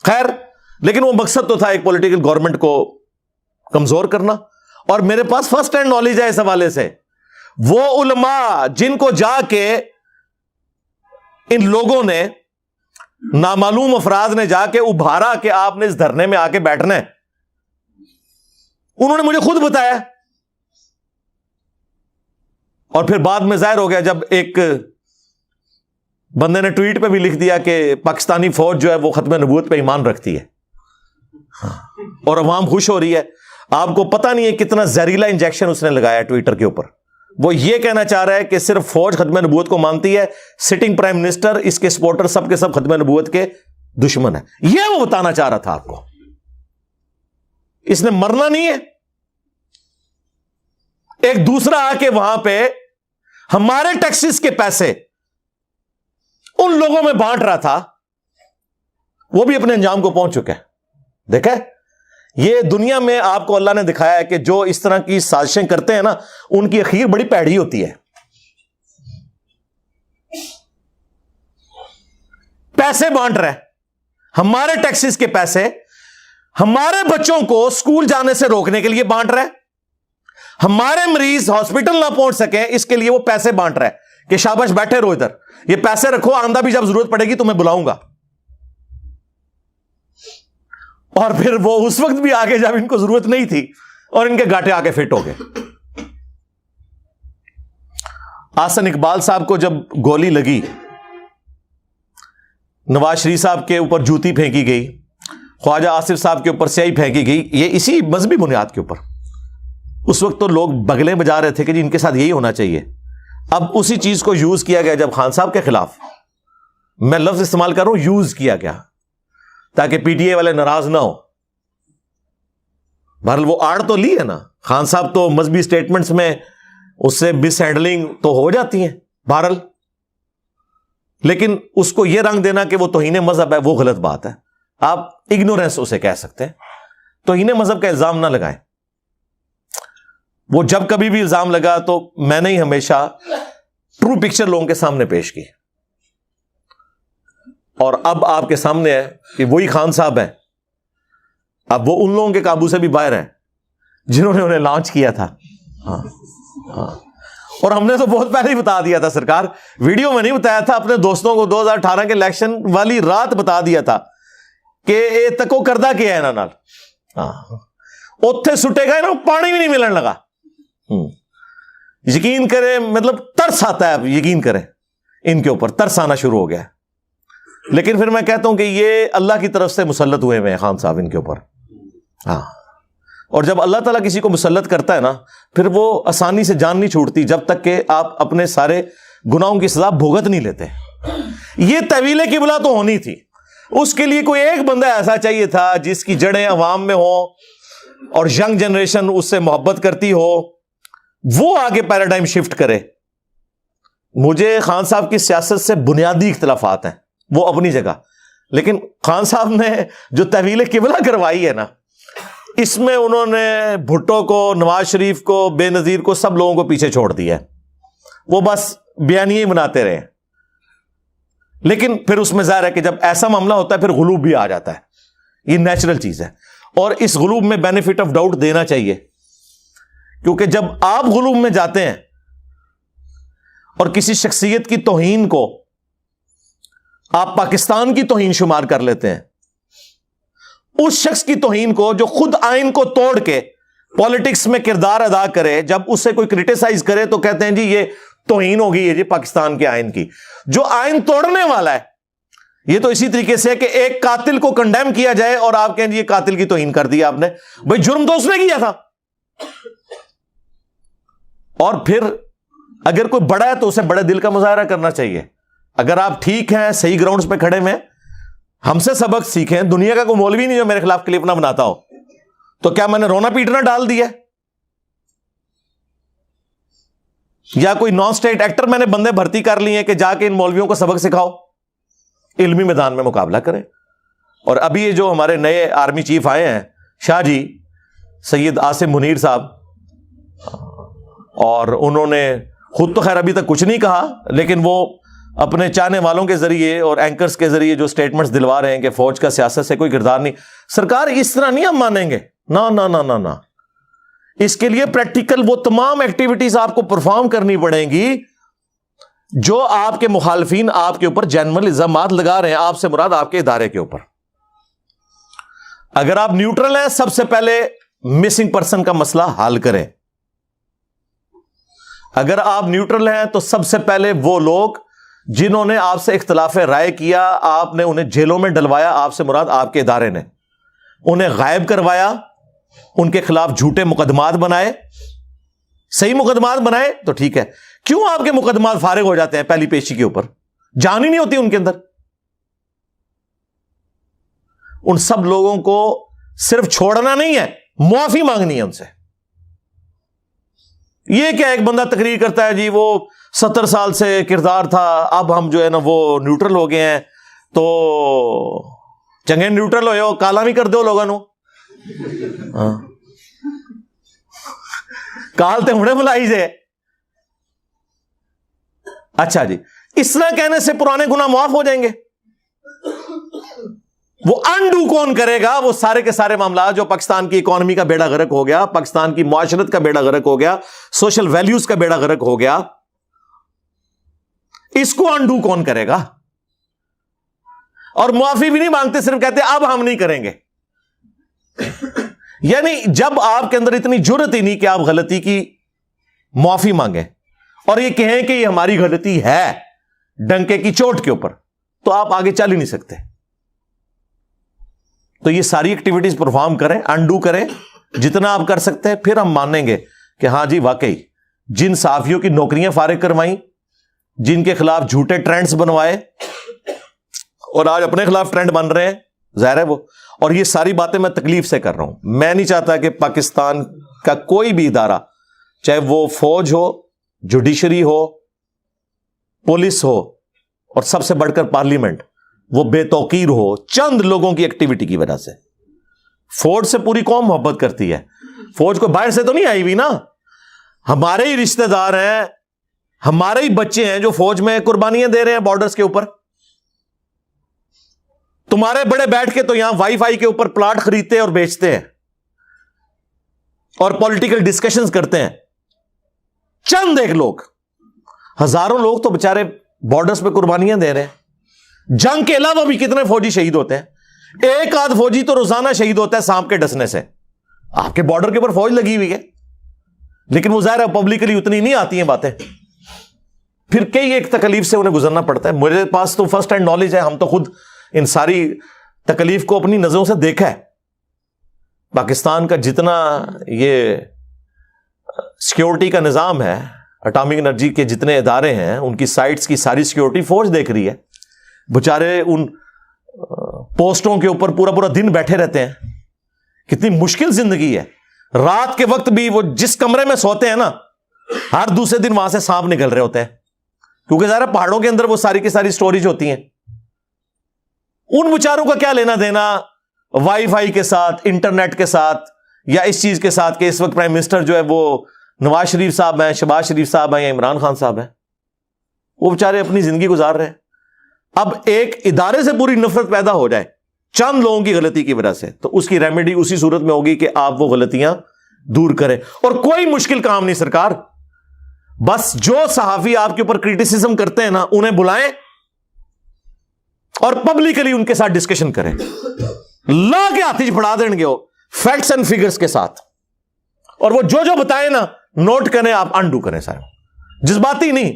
خیر لیکن وہ مقصد تو تھا ایک پولیٹیکل گورنمنٹ کو کمزور کرنا. اور میرے پاس فرسٹ ہینڈ نالج ہے اس حوالے سے. وہ علماء جن کو جا کے ان لوگوں نے, نامعلوم افراد نے جا کے ابھارا کہ آپ نے اس دھرنے میں آ کے بیٹھنا ہے, انہوں نے مجھے خود بتایا. اور پھر بعد میں ظاہر ہو گیا جب ایک بندے نے ٹویٹ پہ بھی لکھ دیا کہ پاکستانی فوج جو ہے وہ ختم نبوت پہ ایمان رکھتی ہے, اور عوام خوش ہو رہی ہے. آپ کو پتہ نہیں ہے کتنا زہریلا انجیکشن اس نے لگایا ٹویٹر کے اوپر. وہ یہ کہنا چاہ رہا ہے کہ صرف فوج ختم نبوت کو مانتی ہے, سٹنگ پرائم منسٹر, اس کے سپورٹر سب کے سب ختم نبوت کے دشمن ہیں. یہ وہ بتانا چاہ رہا تھا آپ کو. اس نے مرنا نہیں ہے. ایک دوسرا آ کے وہاں پہ ہمارے ٹیکسز کے پیسے ان لوگوں میں بانٹ رہا تھا, وہ بھی اپنے انجام کو پہنچ چکا ہے. دیکھیں یہ دنیا میں آپ کو اللہ نے دکھایا ہے کہ جو اس طرح کی سازشیں کرتے ہیں نا, ان کی اخیر بڑی پیڑی ہوتی ہے. پیسے بانٹ رہے, ہمارے ٹیکسز کے پیسے ہمارے بچوں کو اسکول جانے سے روکنے کے لیے بانٹ رہے, ہمارے مریض ہاسپٹل نہ پہنچ سکیں اس کے لیے وہ پیسے بانٹ رہے کہ شاباش بیٹھے رہو ادھر, یہ پیسے رکھو, آندہ بھی جب ضرورت پڑے گی تو میں بلاؤں گا. اور پھر وہ اس وقت بھی آگے جب ان کو ضرورت نہیں تھی اور ان کے گاٹے آ کے فٹ ہو گئے. احسن اقبال صاحب کو جب گولی لگی, نواز شریف صاحب کے اوپر جوتی پھینکی گئی, خواجہ آصف صاحب کے اوپر سیاہی پھینکی گئی, یہ اسی مذہبی بنیاد کے اوپر. اس وقت تو لوگ بغلیں بجا رہے تھے کہ جی ان کے ساتھ یہی ہونا چاہیے. اب اسی چیز کو یوز کیا گیا جب خان صاحب کے خلاف, میں لفظ استعمال کر رہا ہوں, یوز کیا گیا تاکہ پی ٹی اے والے ناراض نہ ہو. بہرحال وہ آڑ تو لی ہے نا, خان صاحب تو مذہبی سٹیٹمنٹس میں اس سے مس ہینڈلنگ تو ہو جاتی ہیں بہرحال, لیکن اس کو یہ رنگ دینا کہ وہ توہین مذہب ہے وہ غلط بات ہے. آپ اگنورینس اسے کہہ سکتے ہیں, توہین مذہب کا الزام نہ لگائیں. وہ جب کبھی بھی الزام لگا تو میں نے ہی ہمیشہ ٹرو پکچر لوگوں کے سامنے پیش کی, اور اب آپ کے سامنے ہے کہ وہی خان صاحب ہیں, اب وہ ان لوگوں کے قابو سے بھی باہر ہیں جنہوں نے انہیں لانچ کیا تھا. ہاں ہاں, اور ہم نے تو بہت پہلے ہی بتا دیا تھا سرکار, ویڈیو میں نہیں بتایا تھا, اپنے دوستوں کو 2018 کے الیکشن والی رات بتا دیا تھا کہ اے تکو کردہ کیا ہے نا نال. ہاں اوتھے سٹے گئے نا, پانی بھی نہیں ملن لگا. یقین کریں, مطلب ترس آتا ہے, یقین کریں ان کے اوپر ترس آنا شروع ہو گیا. لیکن پھر میں کہتا ہوں کہ یہ اللہ کی طرف سے مسلط ہوئے ہیں خان صاحب ان کے اوپر. ہاں, اور جب اللہ تعالیٰ کسی کو مسلط کرتا ہے نا, پھر وہ آسانی سے جان نہیں چھوڑتی جب تک کہ آپ اپنے سارے گناہوں کی سزا بھگت نہیں لیتے. یہ طویل قبلہ تو ہونی تھی, اس کے لیے کوئی ایک بندہ ایسا چاہیے تھا جس کی جڑیں عوام میں ہوں اور ینگ جنریشن اس سے محبت کرتی ہو, وہ آگے پیراڈائم شفٹ کرے. مجھے خان صاحب کی سیاست سے بنیادی اختلافات ہیں, وہ اپنی جگہ, لیکن خان صاحب نے جو تحویل قبلہ کروائی ہے نا, اس میں انہوں نے بھٹو کو, نواز شریف کو, بے نظیر کو, سب لوگوں کو پیچھے چھوڑ دیا ہے. وہ بس بیانیے ہی بناتے رہے. لیکن پھر اس میں ظاہر ہے کہ جب ایسا معاملہ ہوتا ہے پھر غلوب بھی آ جاتا ہے, یہ نیچرل چیز ہے, اور اس غلوب میں بینیفٹ آف ڈاؤٹ دینا چاہیے, کیونکہ جب آپ غلوب میں جاتے ہیں اور کسی شخصیت کی توہین کو آپ پاکستان کی توہین شمار کر لیتے ہیں, اس شخص کی توہین کو جو خود آئین کو توڑ کے پالیٹکس میں کردار ادا کرے, جب اسے کوئی کرٹیسائز کرے تو کہتے ہیں جی یہ توہین ہوگی ہے جی پاکستان کے آئین کی. جو آئین توڑنے والا ہے, یہ تو اسی طریقے سے کہ ایک قاتل کو کنڈیم کیا جائے اور آپ کہیں جی یہ قاتل کی توہین کر دیا آپ نے, بھائی جرم تو اس نے کیا تھا. اور پھر اگر کوئی بڑا ہے تو اسے بڑے دل کا مظاہرہ کرنا چاہیے. اگر آپ ٹھیک ہیں, صحیح گراؤنڈز پہ کھڑے میں, ہم سے سبق سیکھیں. دنیا کا کوئی مولوی نہیں جو میرے خلاف کلپ نہ بناتا ہو, تو کیا میں نے رونا پیٹنا ڈال دیا, یا کوئی نان اسٹیٹ ایکٹر میں نے بندے بھرتی کر لیے ہیں کہ جا کے ان مولویوں کو سبق سکھاؤ, علمی میدان میں مقابلہ کریں. اور ابھی یہ جو ہمارے نئے آرمی چیف آئے ہیں شاہ جی, سید عاصم منیر صاحب, اور انہوں نے خود تو خیر ابھی تک کچھ نہیں کہا, لیکن وہ اپنے چاہنے والوں کے ذریعے اور اینکرز کے ذریعے جو سٹیٹمنٹس دلوا رہے ہیں کہ فوج کا سیاست سے کوئی کردار نہیں. سرکار اس طرح نہیں ہم مانیں گے. نا نا نا نا نا, اس کے لیے پریکٹیکل وہ تمام ایکٹیویٹیز آپ کو پرفارم کرنی پڑیں گی جو آپ کے مخالفین آپ کے اوپر جینرل الزامات لگا رہے ہیں. آپ سے مراد آپ کے ادارے کے اوپر. اگر آپ نیوٹرل ہیں, سب سے پہلے مسنگ پرسن کا مسئلہ حل کریں. اگر آپ نیوٹرل ہیں تو سب سے پہلے وہ لوگ جنہوں نے آپ سے اختلاف رائے کیا, آپ نے انہیں جیلوں میں ڈلوایا, آپ سے مراد آپ کے ادارے نے انہیں غائب کروایا, ان کے خلاف جھوٹے مقدمات بنائے. صحیح مقدمات بنائے تو ٹھیک ہے, کیوں آپ کے مقدمات فارغ ہو جاتے ہیں پہلی پیشی کے اوپر؟ جان ہی نہیں ہوتی ان کے اندر. ان سب لوگوں کو صرف چھوڑنا نہیں ہے, معافی مانگنی ہے ان سے. یہ کیا ایک بندہ تقریر کرتا ہے جی وہ 70 سال سے کردار تھا, اب ہم جو ہے نا وہ نیوٹرل ہو گئے ہیں, تو چنگے نیوٹرل ہوئے ہو, کالا بھی کر دو لوگوں نو. کال تے ہونے بلائی سے. اچھا جی, اس طرح کہنے سے پرانے گناہ معاف ہو جائیں گے؟ وہ انڈو کون کرے گا وہ سارے کے سارے معاملات جو پاکستان کی اکانومی کا بیڑا غرق ہو گیا, پاکستان کی معاشرت کا بیڑا غرق ہو گیا, سوشل ویلیوز کا بیڑا غرق ہو گیا, اس کو انڈو کون کرے گا؟ اور معافی بھی نہیں مانگتے, صرف کہتے اب ہم نہیں کریں گے. یعنی جب آپ کے اندر اتنی جرت ہی نہیں کہ آپ غلطی کی معافی مانگیں اور یہ کہیں کہ یہ ہماری غلطی ہے ڈنکے کی چوٹ کے اوپر, تو آپ آگے چل ہی نہیں سکتے. تو یہ ساری ایکٹیویٹیز پرفارم کریں, انڈو کریں جتنا آپ کر سکتے ہیں, پھر ہم مانیں گے کہ ہاں جی واقعی جن صحافیوں کی نوکریاں فارغ کروائیں, جن کے خلاف جھوٹے ٹرینڈز بنوائے اور آج اپنے خلاف ٹرینڈ بن رہے ہیں, ظاہر ہے وہ. اور یہ ساری باتیں میں تکلیف سے کر رہا ہوں. میں نہیں چاہتا کہ پاکستان کا کوئی بھی ادارہ, چاہے وہ فوج ہو, جوڈیشری ہو, پولیس ہو, اور سب سے بڑھ کر پارلیمنٹ, وہ بے توقیر ہو چند لوگوں کی ایکٹیویٹی کی وجہ سے. فوج سے پوری قوم محبت کرتی ہے. فوج کو باہر سے تو نہیں آئی ہوئی نا, ہمارے ہی رشتہ دار ہیں, ہمارے ہی بچے ہیں جو فوج میں قربانیاں دے رہے ہیں بارڈرز کے اوپر. تمہارے بڑے بیٹھ کے تو یہاں وائی فائی کے اوپر پلاٹ خریدتے اور بیچتے ہیں اور پولیٹیکل ڈسکشنز کرتے ہیں. چند ایک لوگ, ہزاروں لوگ تو بےچارے بارڈرز پہ قربانیاں دے رہے ہیں. جنگ کے علاوہ بھی کتنے فوجی شہید ہوتے ہیں. ایک آدھ فوجی تو روزانہ شہید ہوتا ہے سانپ کے ڈسنے سے. آپ کے بارڈر کے اوپر فوج لگی ہوئی ہے, لیکن وہ ظاہر ہے پبلکلی اتنی نہیں آتی ہیں باتیں. پھر کئی ایک تکلیف سے انہیں گزرنا پڑتا ہے. میرے پاس تو فرسٹ ہینڈ نالج ہے, ہم تو خود ان ساری تکلیف کو اپنی نظروں سے دیکھا ہے. پاکستان کا جتنا یہ سیکیورٹی کا نظام ہے, اٹامک انرجی کے جتنے ادارے ہیں, ان کی سائٹس کی ساری سیکیورٹی فوج دیکھ رہی ہے. بچارے ان پوسٹوں کے اوپر پورا پورا دن بیٹھے رہتے ہیں. کتنی مشکل زندگی ہے. رات کے وقت بھی وہ جس کمرے میں سوتے ہیں نا, ہر دوسرے دن وہاں سے سانپ نکل رہے ہوتے ہیں, کیونکہ ذرا پہاڑوں کے اندر وہ ساری کی ساری سٹوریج ہوتی ہیں. ان بچاروں کا کیا لینا دینا وائی فائی کے ساتھ, انٹرنیٹ کے ساتھ, یا اس چیز کے ساتھ کہ اس وقت پرائم منسٹر جو ہے وہ نواز شریف صاحب ہیں, شہباز شریف صاحب ہیں, یا عمران خان صاحب ہیں. وہ بچارے اپنی زندگی گزار رہے ہیں. اب ایک ادارے سے پوری نفرت پیدا ہو جائے چند لوگوں کی غلطی کی وجہ سے, تو اس کی ریمیڈی اسی صورت میں ہوگی کہ آپ وہ غلطیاں دور کریں. اور کوئی مشکل کام نہیں سرکار, بس جو صحافی آپ کے اوپر کریٹیسزم کرتے ہیں نا, انہیں بلائیں اور پبلکلی ان کے ساتھ ڈسکشن کریں. لا کے ہاتھی پڑھا دیں گے وہ فیکٹس اینڈ فگرز کے ساتھ, اور وہ جو بتائیں نا نوٹ کریں, آپ انڈو کریں. سارے جذباتی نہیں,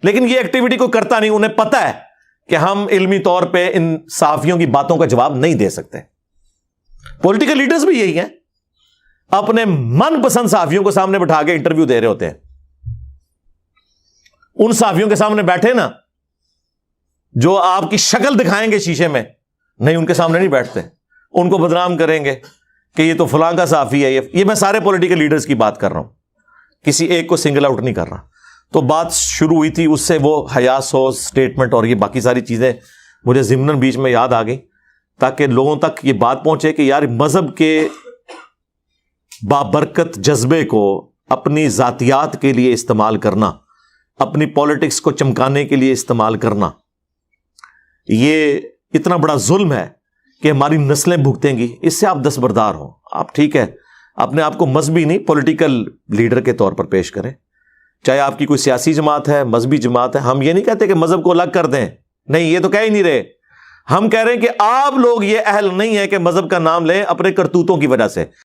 لیکن یہ ایکٹیویٹی کو کرتا نہیں. انہیں پتا ہے کہ ہم علمی طور پہ ان صحافیوں کی باتوں کا جواب نہیں دے سکتے. پولیٹیکل لیڈرز بھی یہی ہیں, اپنے من پسند صحافیوں کو سامنے بٹھا کے انٹرویو دے رہے ہوتے ہیں. ان صحافیوں کے سامنے بیٹھے نا جو آپ کی شکل دکھائیں گے شیشے میں, نہیں ان کے سامنے نہیں بیٹھتے. ان کو بدنام کریں گے کہ یہ تو فلاں کا صحافی ہے. یہ میں سارے پولیٹیکل لیڈرز کی بات کر رہا ہوں, کسی ایک کو سنگل آؤٹ نہیں کر رہا. تو بات شروع ہوئی تھی اس سے, وہ حیا سوز سٹیٹمنٹ اور یہ باقی ساری چیزیں مجھے ضمناً بیچ میں یاد آ گئی, تاکہ لوگوں تک یہ بات پہنچے کہ یار مذہب کے بابرکت جذبے کو اپنی ذاتیات کے لیے استعمال کرنا اپنی پالیٹکس کو چمکانے کے لیے استعمال کرنا، یہ اتنا بڑا ظلم ہے کہ ہماری نسلیں بھگتیں گی. اس سے آپ دستبردار ہوں. آپ ٹھیک ہے اپنے آپ کو مذہبی نہیں پولیٹیکل لیڈر کے طور پر پیش کریں، چاہے آپ کی کوئی سیاسی جماعت ہے، مذہبی جماعت ہے. ہم یہ نہیں کہتے کہ مذہب کو الگ کر دیں، نہیں، یہ تو کہہ ہی نہیں رہے. ہم کہہ رہے ہیں کہ آپ لوگ یہ اہل نہیں ہے کہ مذہب کا نام لیں اپنے کرتوتوں کی وجہ سے.